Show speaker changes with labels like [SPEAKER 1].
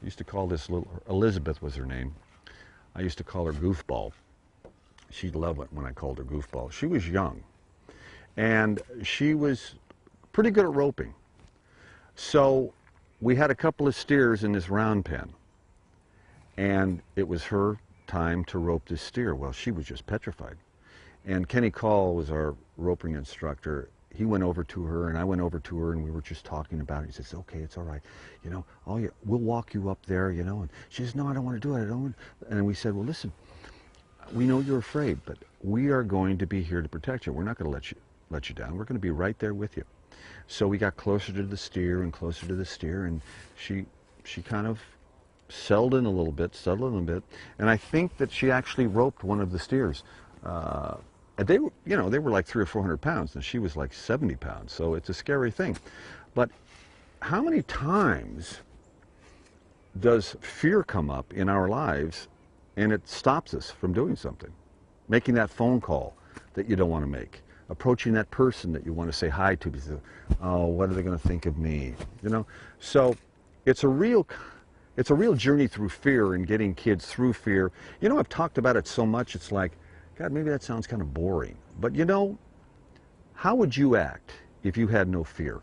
[SPEAKER 1] used to call this little, Elizabeth was her name. I used to call her Goofball. She'd love it when I called her Goofball. She was young, and she was pretty good at roping. So we had a couple of steers in this round pen, and it was her time to rope this steer. Well, she was just petrified. And Kenny Call was our roping instructor. He went over to her, and I went over to her, and we were just talking about it. He says, okay, it's all right. You know, we'll walk you up there, you know. And she says, no, I don't want to do it. I don't want. And we said, well, listen, we know you're afraid, but we are going to be here to protect you. We're not going to let you down. We're going to be right there with you. So we got closer to the steer and closer to the steer, and she kind of settled in a little bit, and I think that she actually roped one of the steers. And they were, you know, they were like 300 or 400 pounds, and she was like 70 pounds. So it's a scary thing. But how many times does fear come up in our lives, and it stops us from doing something? Making that phone call that you don't want to make, approaching that person that you want to say hi to because, oh, what are they going to think of me? You know, so it's a real journey through fear and getting kids through fear. You know, I've talked about it so much, it's like, God, maybe that sounds kind of boring. But you know, how would you act if you had no fear?